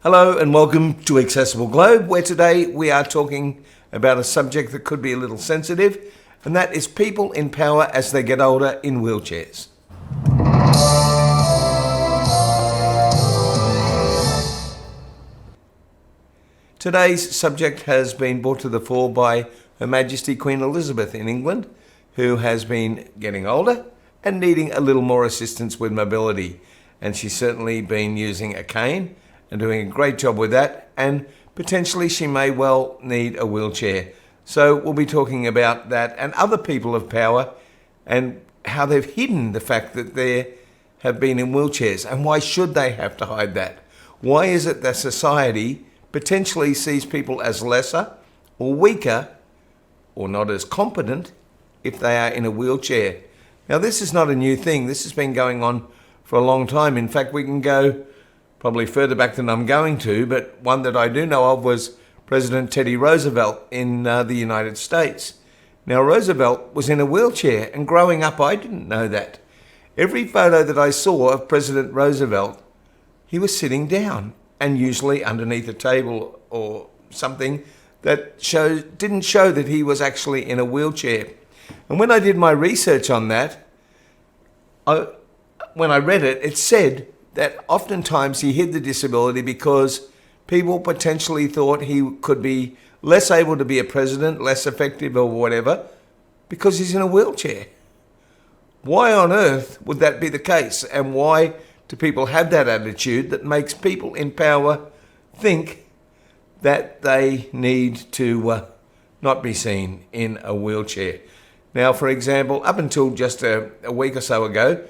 Hello and welcome to Accessible Globe, where today we are talking about a subject that could be a little sensitive, and that is people in power as they get older in wheelchairs. Today's subject has been brought to the fore by Her Majesty Queen Elizabeth in England, who has been getting older and needing a little more assistance with mobility. And she's certainly been using a cane and doing a great job with that, and potentially she may well need a wheelchair. So we'll be talking about that and other people of power and how they've hidden the fact that they have been in wheelchairs, and why should they have to hide that? Why is it that society potentially sees people as lesser or weaker or not as competent if they are in a wheelchair? Now, this is not a new thing. This has been going on for a long time. In fact, we can go probably further back than I'm going to, but one that I do know of was President Teddy Roosevelt in the United States. Now, Roosevelt was in a wheelchair, and growing up, I didn't know that. Every photo that I saw of President Roosevelt, he was sitting down, and usually underneath a table or something that didn't show that he was actually in a wheelchair. And when I did my research on that, when I read it, it said that oftentimes he hid the disability because people potentially thought he could be less able to be a president, less effective or whatever, because he's in a wheelchair. Why on earth would that be the case? And why do people have that attitude that makes people in power think that they need to not be seen in a wheelchair? Now, for example, up until just a week or so ago,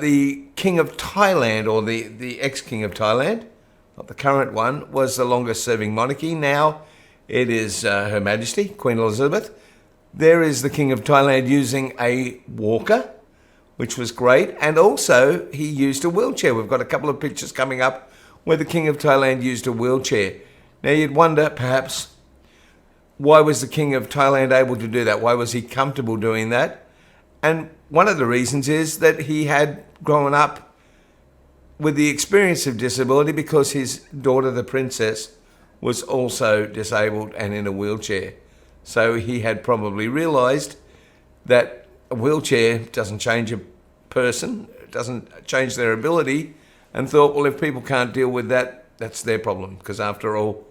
the King of Thailand, or the ex-King of Thailand, not the current one, was the longest serving monarchy. Now it is Her Majesty, Queen Elizabeth. There is the King of Thailand using a walker, which was great, and also he used a wheelchair. We've got a couple of pictures coming up where the King of Thailand used a wheelchair. Now you'd wonder, perhaps, why was the King of Thailand able to do that? Why was he comfortable doing that? And one of the reasons is that he had grown up with the experience of disability because his daughter, the princess, was also disabled and in a wheelchair. So he had probably realised that a wheelchair doesn't change a person, it doesn't change their ability, and thought, well, if people can't deal with that, that's their problem, because after all,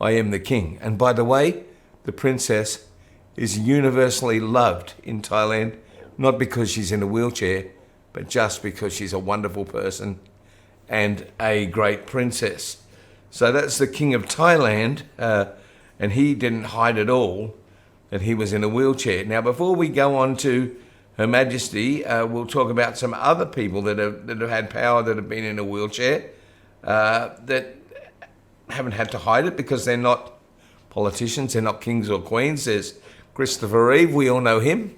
I am the king. And by the way, the princess is universally loved in Thailand, not because she's in a wheelchair, but just because she's a wonderful person and a great princess. So that's the King of Thailand, and he didn't hide at all that he was in a wheelchair. Now, before we go on to Her Majesty, we'll talk about some other people that have had power that have been in a wheelchair, that haven't had to hide it because they're not politicians, they're not kings or queens. There's Christopher Reeve, we all know him.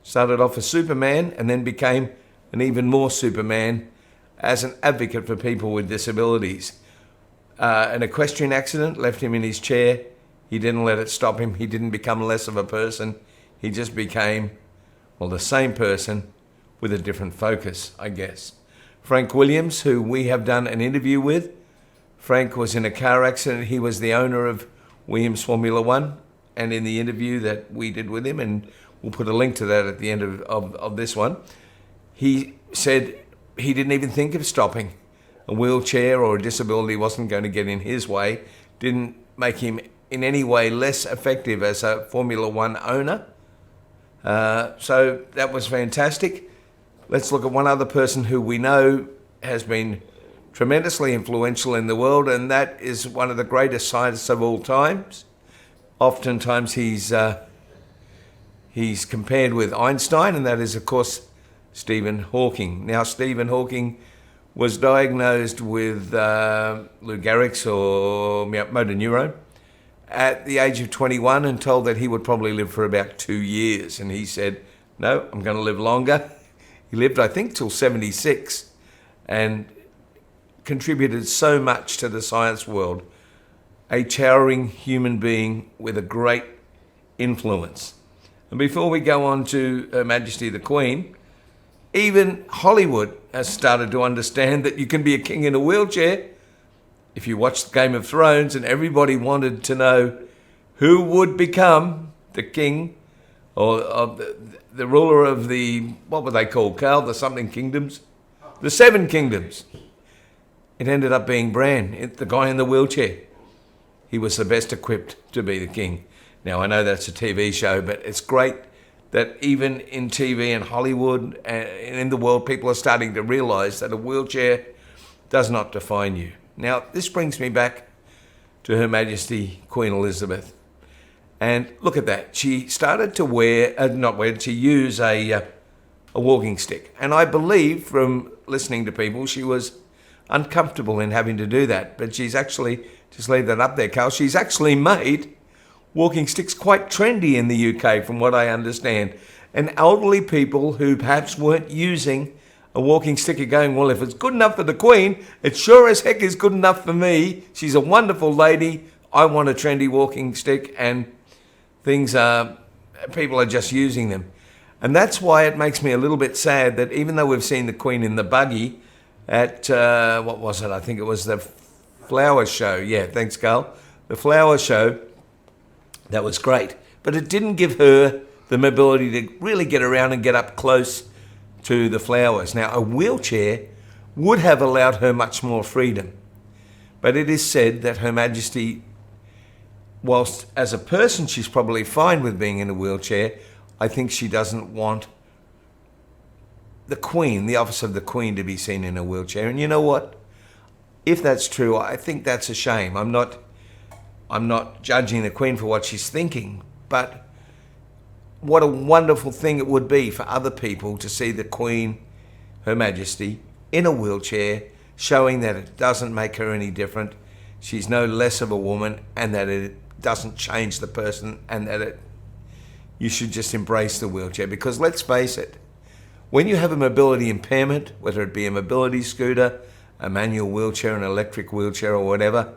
Started off as Superman and then became an even more Superman as an advocate for people with disabilities. An equestrian accident left him in his chair. He didn't let it stop him. He didn't become less of a person. He just became, well, the same person with a different focus, I guess. Frank Williams, who we have done an interview with. Frank was in a car accident. He was the owner of Williams Formula One. And in the interview that we did with him, and we'll put a link to that at the end of this one, he said he didn't even think of stopping. A wheelchair or a disability wasn't going to get in his way, didn't make him in any way less effective as a Formula One owner. So that was fantastic. Let's look at one other person who we know has been tremendously influential in the world, and that is one of the greatest scientists of all times. Oftentimes he's compared with Einstein, and that is, of course, Stephen Hawking. Now, Stephen Hawking was diagnosed with Lou Gehrig's or motor neurone at the age of 21 and told that he would probably live for about 2 years. And he said, no, I'm going to live longer. He lived, I think, till 76 and contributed so much to the science world. A towering human being with a great influence. And before we go on to Her Majesty the Queen, even Hollywood has started to understand that you can be a king in a wheelchair if you watched Game of Thrones and everybody wanted to know who would become the king or the ruler of the, what were they called, Carl? The something kingdoms? The 7 kingdoms. It ended up being Bran, the guy in the wheelchair. He was the best equipped to be the king. Now, I know that's a TV show, but it's great that even in TV and Hollywood and in the world, people are starting to realise that a wheelchair does not define you. Now, this brings me back to Her Majesty Queen Elizabeth. And look at that. She started to to use a walking stick. And I believe from listening to people, she was uncomfortable in having to do that. But she's actually, just leave that up there, Carl, she's actually made walking sticks quite trendy in the UK, from what I understand. And elderly people who perhaps weren't using a walking stick are going, well, if it's good enough for the Queen, it sure as heck is good enough for me. She's a wonderful lady. I want a trendy walking stick, and people are just using them. And that's why it makes me a little bit sad that even though we've seen the Queen in the buggy at, what was it? I think it was the flower show. Yeah, thanks, Carl. The flower show, that was great. But it didn't give her the mobility to really get around and get up close to the flowers. Now, a wheelchair would have allowed her much more freedom. But it is said that Her Majesty, whilst as a person she's probably fine with being in a wheelchair, I think she doesn't want the Queen, the office of the Queen, to be seen in a wheelchair. And you know what? If that's true, I think that's a shame. I'm not judging the Queen for what she's thinking, but what a wonderful thing it would be for other people to see the Queen, Her Majesty, in a wheelchair, showing that it doesn't make her any different. She's no less of a woman, and that it doesn't change the person, and that you should just embrace the wheelchair. Because let's face it, when you have a mobility impairment, whether it be a mobility scooter, a manual wheelchair, an electric wheelchair or whatever,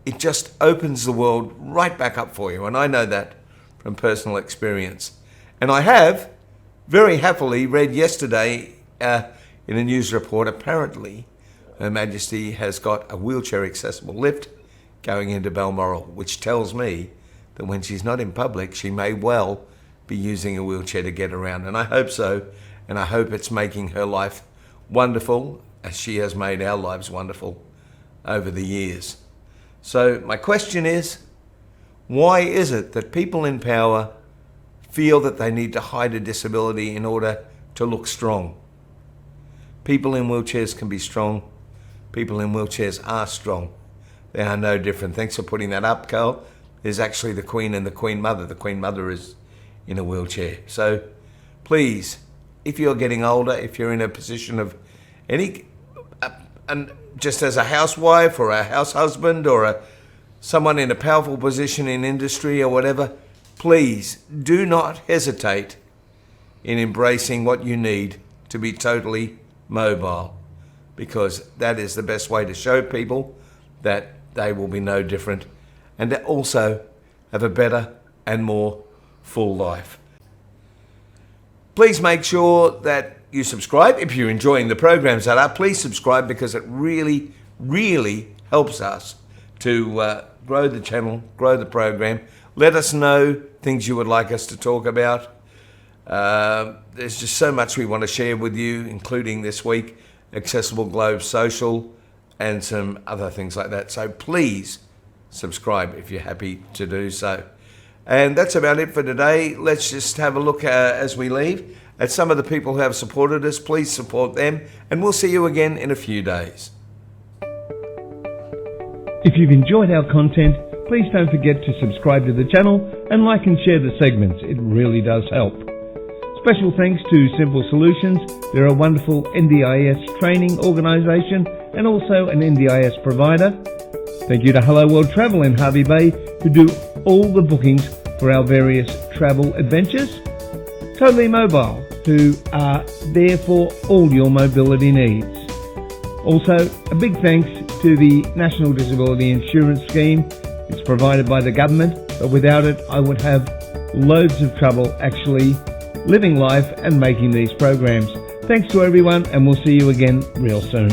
it just opens the world right back up for you. And I know that from personal experience. And I have very happily read yesterday in a news report, apparently Her Majesty has got a wheelchair accessible lift going into Balmoral, which tells me that when she's not in public, she may well be using a wheelchair to get around. And I hope so. And I hope it's making her life wonderful, as she has made our lives wonderful over the years. So my question is, why is it that people in power feel that they need to hide a disability in order to look strong? People in wheelchairs can be strong. People in wheelchairs are strong. They are no different. Thanks for putting that up, Carl. There's actually the Queen and the Queen Mother. The Queen Mother is in a wheelchair. So please, if you're getting older, if you're in a position of any, and just as a housewife or a house husband or someone in a powerful position in industry or whatever, please do not hesitate in embracing what you need to be totally mobile, because that is the best way to show people that they will be no different and to also have a better and more full life. Please make sure that you subscribe. If you're enjoying the programs that are, please subscribe, because it really, really helps us to grow the channel, grow the program. Let us know things you would like us to talk about. There's just so much we want to share with you, including this week, Accessible Globe Social, and some other things like that. So please subscribe if you're happy to do so. And that's about it for today. Let's just have a look as we leave at some of the people who have supported us. Please support them, and we'll see you again in a few days. If you've enjoyed our content, please don't forget to subscribe to the channel and like and share the segments. It really does help. Special thanks to Simple Solutions. They're a wonderful NDIS training organisation and also an NDIS provider. Thank you to Hello World Travel in Hervey Bay, who do all the bookings for our various travel adventures. Totally Mobile, who are there for all your mobility needs. Also, a big thanks to the National Disability Insurance Scheme. It's provided by the government, but without it I would have loads of trouble actually living life and making these programs. Thanks to everyone, and we'll see you again real soon.